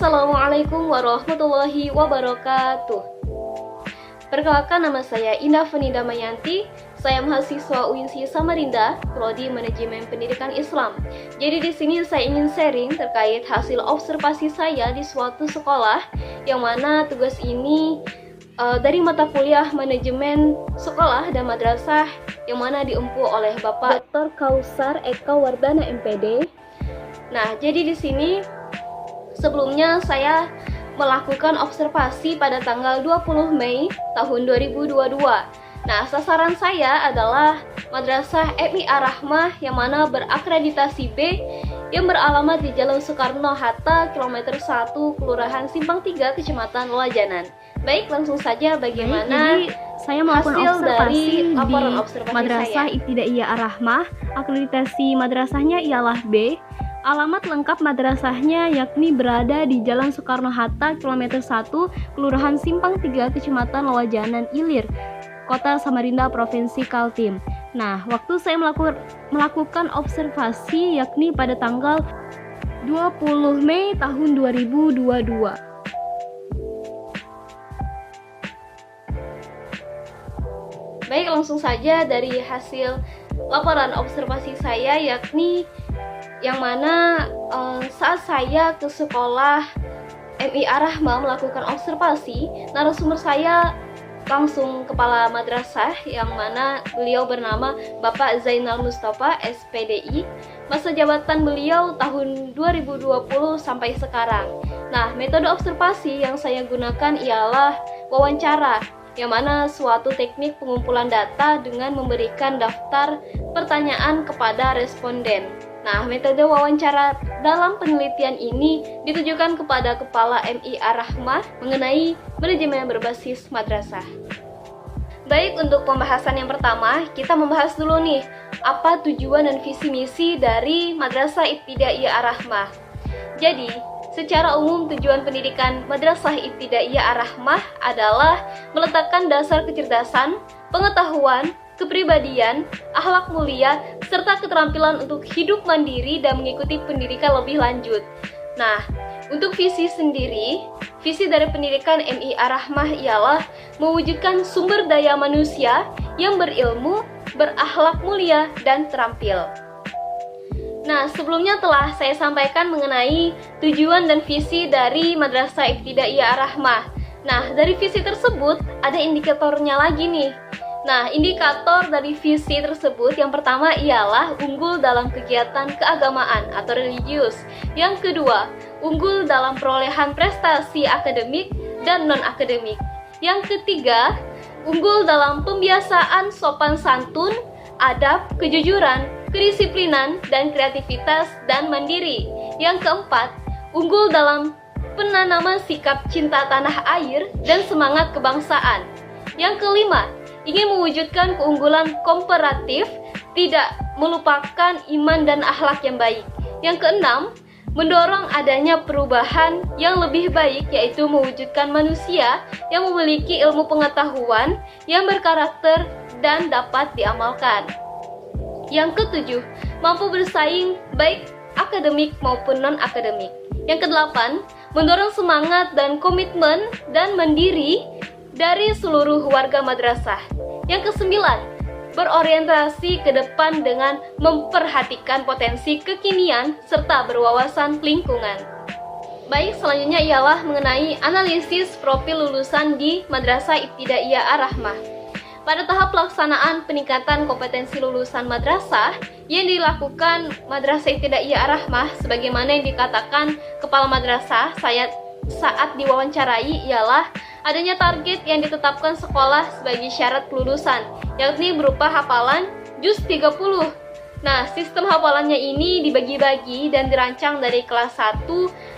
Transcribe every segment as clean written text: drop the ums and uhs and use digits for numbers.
Assalamualaikum warahmatullahi wabarakatuh. Perkenalkan, nama saya Indah Fenida Mayanti. Saya mahasiswa UINSI Samarinda, Prodi Manajemen Pendidikan Islam. Jadi di sini saya ingin sharing terkait hasil observasi saya di suatu sekolah, yang mana tugas ini dari mata kuliah Manajemen Sekolah dan Madrasah, yang mana diempu oleh Bapak Dr. Kausar Eka Wardana MPD. Nah, jadi di sini sebelumnya saya melakukan observasi pada tanggal 20 Mei tahun 2022. Nah, sasaran saya adalah Madrasah MI Ar-Rahmah yang mana berakreditasi B yang beralamat di Jalan Soekarno-Hatta, kilometer 1, Kelurahan Simpang 3, Kecamatan Lajanan. Baik, langsung saja bagaimana jadi saya melakukan hasil observasi dari laporan di observasi Madrasah saya. Ibtidaiyah Ar-Rahmah. Akreditasi madrasahnya ialah B. Alamat lengkap madrasahnya yakni berada di Jalan Soekarno-Hatta, kilometer 1, Kelurahan Simpang 3, Kecamatan Lajanan Ilir, Kota Samarinda, Provinsi Kaltim. Nah, waktu saya melakukan observasi yakni pada tanggal 20 Mei tahun 2022. Baik, langsung saja dari hasil laporan observasi saya, yakni yang mana saat saya ke sekolah MI Ar-Rahmah melakukan observasi, narasumber saya langsung kepala madrasah, yang mana beliau bernama Bapak Zainal Mustafa SPDI. Masa jabatan beliau tahun 2020 sampai sekarang. Nah, metode observasi yang saya gunakan ialah wawancara, yang mana suatu teknik pengumpulan data dengan memberikan daftar pertanyaan kepada responden. Nah, metode wawancara dalam penelitian ini ditujukan kepada Kepala MI Ar-Rahmah mengenai manajemen berbasis madrasah. Baik, untuk pembahasan yang pertama, kita membahas dulu nih, apa tujuan dan visi misi dari Madrasah Ibtidaiyah Ar-Rahmah. Jadi, secara umum tujuan pendidikan Madrasah Ibtidaiyah Ar-Rahmah adalah meletakkan dasar kecerdasan, pengetahuan, kepribadian, akhlak mulia, serta keterampilan untuk hidup mandiri dan mengikuti pendidikan lebih lanjut. Nah, untuk visi sendiri, visi dari pendidikan MI Ar-Rahmah ialah mewujudkan sumber daya manusia yang berilmu, berakhlak mulia, dan terampil. Nah, sebelumnya telah saya sampaikan mengenai tujuan dan visi dari Madrasah Ibtidaiyah Ar-Rahmah. Nah, dari visi tersebut ada indikatornya lagi nih. Nah, indikator dari visi tersebut yang pertama ialah unggul dalam kegiatan keagamaan atau religius. Yang kedua, unggul dalam perolehan prestasi akademik dan non-akademik. Yang ketiga, unggul dalam pembiasaan sopan santun, adab, kejujuran, kedisiplinan, dan kreativitas dan mandiri. Yang keempat, unggul dalam penanaman sikap cinta tanah air dan semangat kebangsaan. Yang kelima, ingin mewujudkan keunggulan komparatif, tidak melupakan iman dan akhlak yang baik. Yang keenam, mendorong adanya perubahan yang lebih baik, yaitu mewujudkan manusia yang memiliki ilmu pengetahuan yang berkarakter dan dapat diamalkan. Yang ketujuh, mampu bersaing baik akademik maupun non-akademik. Yang kedelapan, mendorong semangat dan komitmen dan mandiri dari seluruh warga madrasah. Yang kesembilan, berorientasi ke depan dengan memperhatikan potensi kekinian serta berwawasan lingkungan. Baik, selanjutnya ialah mengenai analisis profil lulusan di Madrasah Ibtidaiyah Ar-Rahmah. Pada tahap pelaksanaan peningkatan kompetensi lulusan madrasah yang dilakukan Madrasah Ibtidaiyah Ar-Rahmah, sebagaimana yang dikatakan Kepala Madrasah saya saat diwawancarai, ialah adanya target yang ditetapkan sekolah sebagai syarat kelulusan, yakni berupa hafalan juz 30. Nah, sistem hafalannya ini dibagi-bagi dan dirancang dari kelas 1,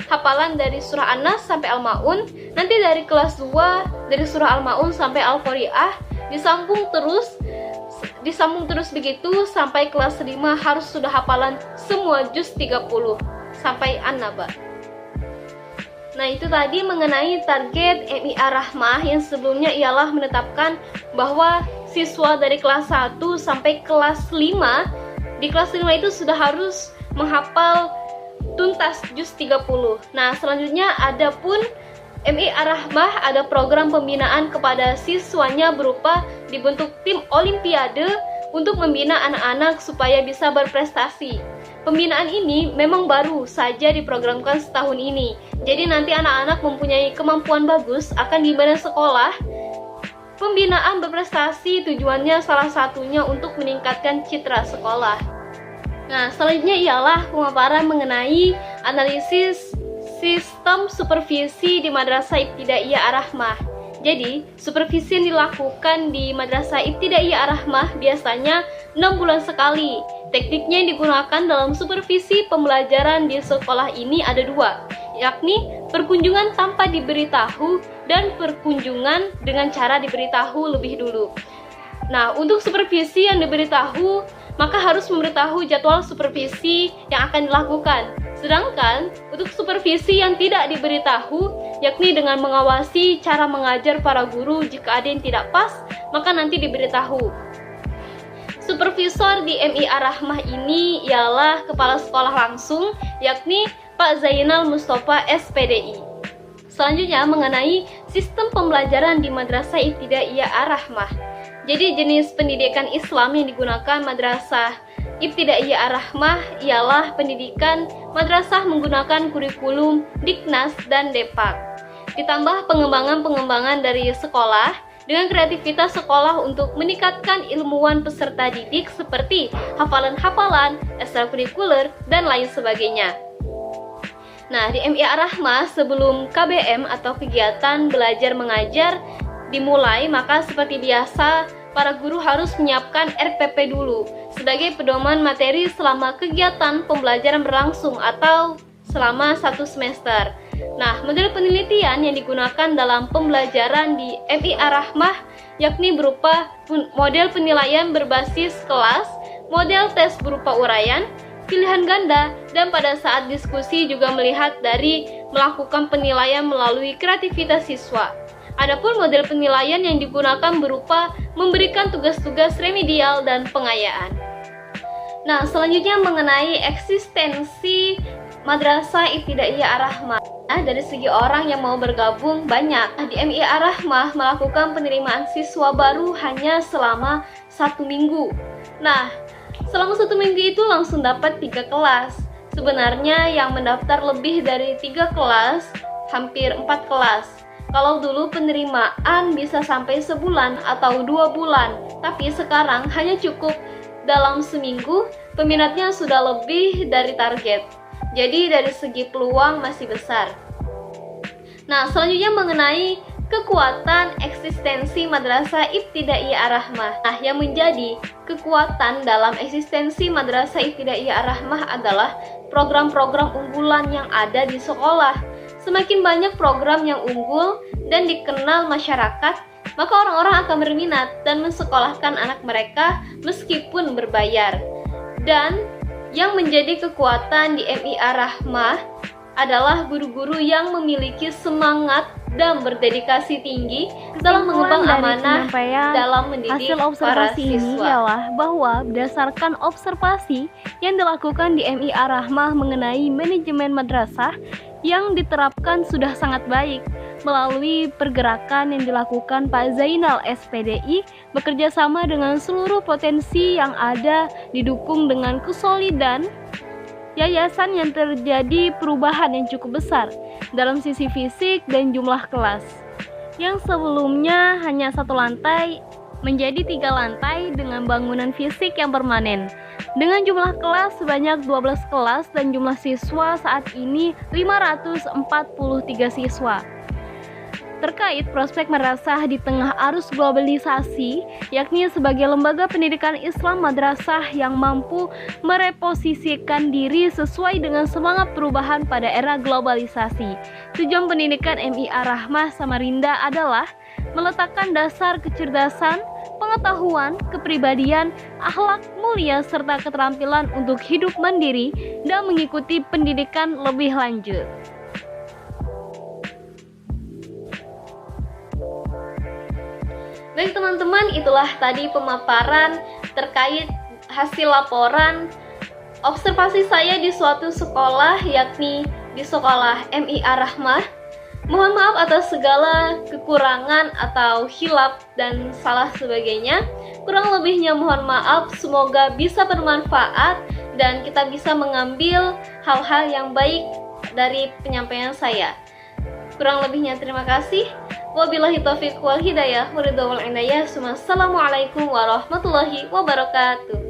hafalan dari surah An-Nas sampai Al-Ma'un, nanti dari kelas 2, dari surah Al-Ma'un sampai Al-Qari'ah, disambung terus begitu sampai kelas 5 harus sudah hafalan semua juz 30 sampai An-Naba. Nah, itu tadi mengenai target MI Ar-Rahmah yang sebelumnya ialah menetapkan bahwa siswa dari kelas 1 sampai kelas 5, di kelas 5 itu sudah harus menghafal tuntas juz 30. Nah, selanjutnya ada pun MI Ar-Rahmah ada program pembinaan kepada siswanya berupa dibentuk tim olimpiade untuk membina anak-anak supaya bisa berprestasi. Pembinaan ini memang baru saja diprogramkan setahun ini. Jadi nanti anak-anak mempunyai kemampuan bagus akan dibina sekolah. Pembinaan berprestasi tujuannya salah satunya untuk meningkatkan citra sekolah. Nah, selanjutnya ialah pemaparan mengenai analisis sistem supervisi di Madrasah Ibtidaiyah Ar-Rahmah. Jadi, supervisi yang dilakukan di Madrasah Ibtidaiyah Ar-Rahmah biasanya 6 bulan sekali. Tekniknya yang digunakan dalam supervisi pembelajaran di sekolah ini ada 2, yakni perkunjungan tanpa diberitahu dan perkunjungan dengan cara diberitahu lebih dulu. Nah, untuk supervisi yang diberitahu, maka harus memberitahu jadwal supervisi yang akan dilakukan. Sedangkan untuk supervisi yang tidak diberitahu, yakni dengan mengawasi cara mengajar para guru, jika ada yang tidak pas, maka nanti diberitahu. Supervisor di MI Ar-Rahmah ini ialah kepala sekolah langsung, yakni Pak Zainal Mustafa SPDI. Selanjutnya mengenai sistem pembelajaran di Madrasah Ibtidaiyah Ar-Rahmah. Jadi jenis pendidikan Islam yang digunakan Madrasah Ibtidaiyah Ar-Rahmah ialah pendidikan madrasah menggunakan kurikulum Diknas dan Depak. Ditambah pengembangan-pengembangan dari sekolah dengan kreativitas sekolah untuk meningkatkan ilmuwan peserta didik seperti hafalan-hafalan, ekstrakurikuler, dan lain sebagainya. Nah, di MI Ar-Rahmah sebelum KBM atau kegiatan belajar mengajar dimulai, maka seperti biasa para guru harus menyiapkan RPP dulu sebagai pedoman materi selama kegiatan pembelajaran berlangsung atau selama 1 semester. Nah, model penelitian yang digunakan dalam pembelajaran di MI Ar-Rahmah yakni berupa model penilaian berbasis kelas, model tes berupa uraian, pilihan ganda, dan pada saat diskusi juga melihat dari melakukan penilaian melalui kreativitas siswa. Adapun model penilaian yang digunakan berupa memberikan tugas-tugas remedial dan pengayaan. Nah, selanjutnya mengenai eksistensi Madrasah Ibtidaiyah Ar-Rahmah. Nah, dari segi orang yang mau bergabung banyak. Di MI Ar-Rahmah melakukan penerimaan siswa baru hanya selama 1 minggu. Nah, selama 1 minggu itu langsung dapat 3 kelas. Sebenarnya yang mendaftar lebih dari 3 kelas, hampir 4 kelas. Kalau dulu penerimaan bisa sampai sebulan atau 2 bulan, tapi sekarang hanya cukup dalam seminggu, peminatnya sudah lebih dari target. Jadi dari segi peluang masih besar. Nah, selanjutnya mengenai kekuatan eksistensi Madrasah Ibtidaiyah Ar-Rahmah. Nah, yang menjadi kekuatan dalam eksistensi Madrasah Ibtidaiyah Ar-Rahmah adalah program-program unggulan yang ada di sekolah. Semakin banyak program yang unggul dan dikenal masyarakat, maka orang-orang akan berminat dan mensekolahkan anak mereka meskipun berbayar. Dan yang menjadi kekuatan di MI Ar-Rahmah adalah guru-guru yang memiliki semangat dan berdedikasi tinggi dalam mengembang amanah dalam mendidik hasil observasi para ini siswa. ialah bahwa berdasarkan observasi yang dilakukan di MI Ar-Rahmah mengenai manajemen madrasah yang diterapkan sudah sangat baik. Melalui pergerakan yang dilakukan Pak Zainal SPDI bekerja sama dengan seluruh potensi yang ada, didukung dengan kesolidan yayasan, yang terjadi perubahan yang cukup besar dalam sisi fisik dan jumlah kelas yang sebelumnya hanya 1 lantai menjadi 3 lantai dengan bangunan fisik yang permanen. Dengan jumlah kelas sebanyak 12 kelas dan jumlah siswa saat ini 543 siswa. Terkait prospek madrasah di tengah arus globalisasi, yakni sebagai lembaga pendidikan Islam madrasah yang mampu mereposisikan diri sesuai dengan semangat perubahan pada era globalisasi. Tujuan pendidikan MI Ar-Rahmah Samarinda adalah meletakkan dasar kecerdasan, pengetahuan, kepribadian, akhlak mulia, serta keterampilan untuk hidup mandiri dan mengikuti pendidikan lebih lanjut. Baik teman-teman, itulah tadi pemaparan terkait hasil laporan observasi saya di suatu sekolah, yakni di sekolah MIA Rahmah. Mohon maaf atas segala kekurangan atau hilaf dan salah sebagainya. Kurang lebihnya mohon maaf, semoga bisa bermanfaat dan kita bisa mengambil hal-hal yang baik dari penyampaian saya. Kurang lebihnya terima kasih. Wabillahi taufiq wal hidayah, waridha wal inayah. Assalamualaikum warahmatullahi wabarakatuh.